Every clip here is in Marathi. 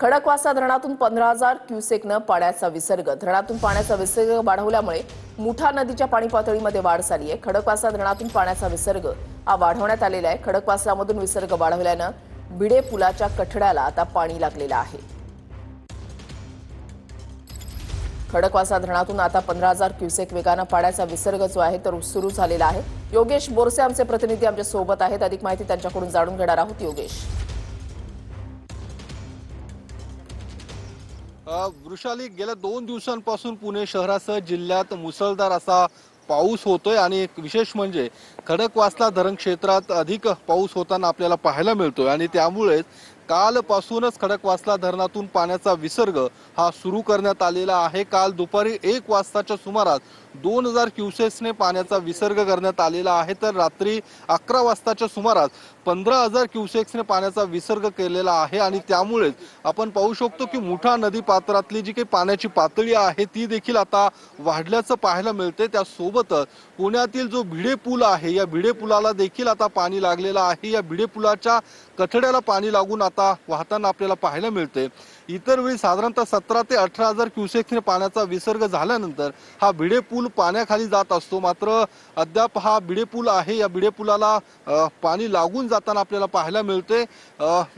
खडकवासला धरणातून 15,000 क्युसेकनं पाण्याचा विसर्ग धरणातून पाण्याचा विसर्ग वाढवल्यामुळे मुठा नदीच्या पाणी पातळीमध्ये वाढ झाली आहे। खडकवासला धरणातून पाण्याचा विसर्ग वाढवण्यात आलेला आहे। खडकवासलामधून विसर्ग वाढवल्यानं भिडे पुलाच्या कठड्याला आता पाणी लागलेलं आहे। खडकवासला धरणातून आता 15,000 क्युसेक वेगानं पाण्याचा विसर्ग जो आहे तो सुरू झालेला आहे। योगेश बोरसे आमचे प्रतिनिधी आमच्या सोबत आहेत, अधिक माहिती त्यांच्याकडून जाणून घेणार आहोत। योगेश, वृषाली, गेल्या 2 दिवसांपासून पुणे शहरासह जिल्ह्यात मुसळधार असा पाऊस होतोय आणि एक विशेष म्हणजे खडकवासला धरण क्षेत्रात अधिक पाऊस होताना आपल्याला पाहायला मिळतोय आणि त्यामुळे कालपासूनच खडकवासला धरणातून पाण्याचा विसर्ग हा सुरू करण्यात आलेला आहे। काल दुपारी 1 वाजताच्या सुमारास 2,000 क्युसेक्सने पाण्याचा विसर्ग करण्यात आलेला आहे, तर रात्री 11 वाजताच्या सुमारास 15,000 क्युसेक्सने पाण्याचा विसर्ग केलेला आहे आणि त्यामुळे आपण पाहू शकतो की मुठा नदी पात्रातली जी काही पाण्याची पातळी आहे ती देखील आता वाढल्याचं पाहायला मिळते। त्यासोबतच पुण्यातील जो भिडे पूल आहे या भिडे पुलाला देखील आता पाणी लागलेलं आहे। या भिडे पुलाच्या कठड्याला पाणी लागून आता वाहताना आपल्याला पाहायला मिळते। इतर वेळी साधारणतः 17,000 ते 18,000 क्युसेक्सने पाण्याचा विसर्ग झाल्यानंतर हा भिडे पूल पाण्याखाली जात असतो, मात्र अद्याप हा भिडे पूल आहे या भिडे पुलाला पाणी लागून जाताना आपल्याला पाहायला मिळते।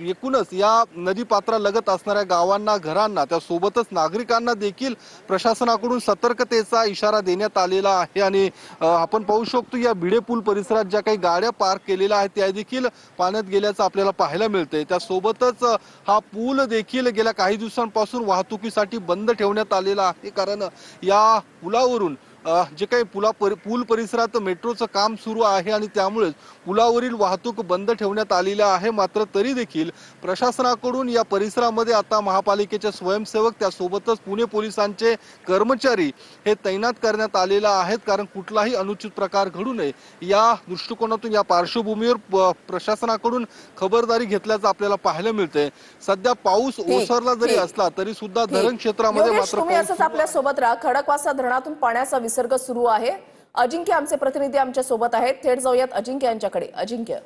एकूणच या नदी पात्रालगत असणाऱ्या गावांना, घरांना, त्यासोबतच नागरिकांना देखील प्रशासनाकडून सतर्कतेचा इशारा देण्यात आलेला आहे आणि आपण पाहू शकतो या भिडे पूल परिसरात ज्या काही गाड्या पार्क केलेल्या आहेत त्या देखील पाण्यात गेल्याचं आपल्याला पाहायला मिळते। त्यासोबतच हा पूल देखील गेल्या काही दिवसांपासून वाहतुकीसाठी बंद ठेवण्यात आलेला आहे, कारण या पुलावरून जे काही पूल परिसरात मेट्रोचं काम सुरू आहे आणि त्यामुळे पुलावरील वाहतूक बंद ठेवण्यात आलेली आहे। मात्र तरी देखील प्रशासनाकडून या परिसरामध्ये आता महापालिकेचे स्वयंसेवक त्यासोबतच पुणे पोलिसांचे कर्मचारी हे तैनात करण्यात आलेले आहेत, कारण कुठलाही अनुचित प्रकार घडू नये या दृष्टिकोनातून, या पार्श्वभूमीवर प्रशासनाकडून खबरदारी घेतल्याचं आपल्याला पाहायला मिळते। सध्या पाऊस ओसरला जरी असला तरी सुद्धा धरण क्षेत्रामध्ये मात्र तुम्ही असंच आपल्या सोबत राहा। खडकवासला धरणातून पाण्याचा विसर्ग सुरू आहे। अजिंक्य आमचे प्रतिनिधी आमच्या सोबत आहेत, थेट जाऊयात अजिंक्य यांच्याकडे। अजिंक्य,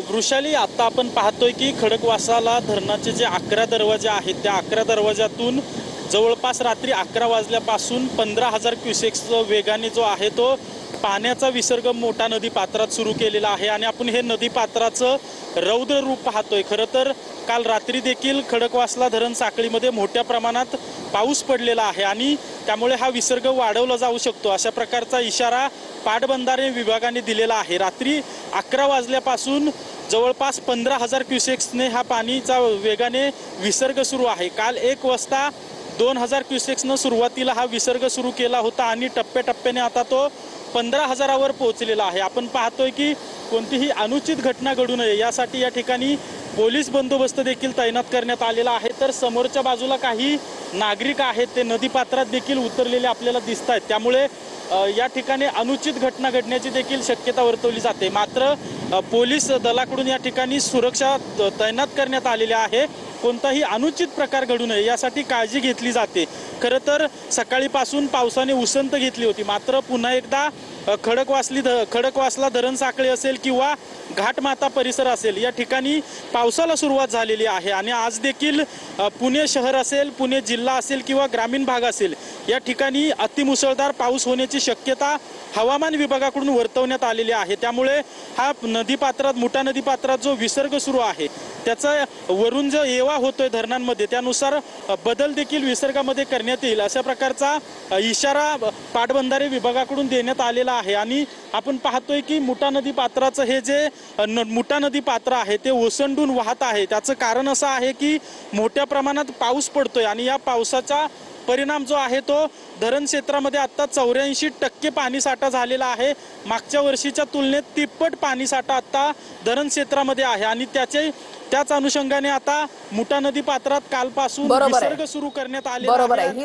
वृषाली, आता आपण पाहतोय की खडकवासला धरणाचे जे 11 दरवाजे आहेत त्या 11 दरवाजातून जवळपास रात्री 11 वाजल्यापासून 15,000 क्युसेक्स वेगाने जो आहे तो पाण्याचा विसर्ग मोठा नदी पात्रात सुरू केलेला आहे आणि आपण हे नदी पात्राचं रौद्र रूप पाहतोय। खरं तर काल रात्री देखील खडकवासला धरण साखळीमध्ये मोठ्या प्रमाणात पाऊस पडलेला आहे आणि त्यामुळे हा विसर्ग वाढवला जाऊ शकतो अशा प्रकारचा इशारा पाटबंधारे विभागाने दिलेला आहे। रात्री 11 वाजल्यापासून जवळपास 15,000 क्युसेक्सने हा पाणीचा वेगाने विसर्ग सुरू आहे। काल 1 वाजता 2,000 क्युसेक्सनं सुरुवातीला हा विसर्ग सुरू केला होता आणि टप्प्याटप्प्याने आता तो 15,000वर पोहोचलेला आहे। आपण पाहतोय की कोणतीही अनुचित घटना घडू नये यासाठी या ठिकाणी पोलीस बंदोबस्त देखील तैनात करण्यात आलेला आहे। तर समोरच्या बाजूला काही नागरिक आहेत ते नदी पात्रात देखील उतरलेले आपल्याला दिसत आहेत, त्यामुळे या ठिकाणी अनुचित घटना घडण्याची देखील शक्यता वर्तवली जाते। मात्र पोलीस दलाकडून या ठिकाणी सुरक्षा तैनात करण्यात आलेली आहे, कोणताही अनुचित प्रकार घडू नये यासाठी काळजी घेतली जाते। खरं तर सकाळीपासून पावसाने उसंत घेतली होती, मात्र पुन्हा एकदा खडकवासला धरण साखळी असेल किंवा घाटमाता परिसर असेल या ठिकाणी पावसाला सुरुवात झालेली आहे आणि आज देखील पुणे शहर असेल, पुणे जिल्हा असेल किंवा ग्रामीण भाग असेल या ठिकाणी अतिमुसळधार पाऊस होण्याची शक्यता हवामान विभागाकडून वर्तवण्यात आलेली आहे। त्यामुळे हा नदीपात्रात, मुठा नदीपात्रात जो विसर्ग सुरू आहे त्याचा वरून जो येवा होतोय धरणांमध्ये त्यानुसार बदल देखील विसर्गामध्ये करण्यात येईल अशा प्रकारचा इशारा पाटबंधारे विभागाकडून देण्यात आलेला आहे। आणि आपण पाहतोय की मुठा नदी पात्राचं हे जे मुठा नदी पात्र आहे ते ओसंडून वाहत आहे। त्याचं कारण असं आहे की मोठ्या प्रमाणात पाऊस पडतोय आणि या पावसाचा परिणाम जो आहे तो धरण क्षेत्रामध्ये आता 84% पाणीसाठा झालेला आहे। मागच्या वर्षीच्या तुलनेत तिप्पट पाणीसाठा आता धरण क्षेत्रामध्ये आहे आणि त्याच अनुषंगाने आता मुठा नदी पात्रात कालपासून विसर्ग सुरू करण्यात आलेला आहे।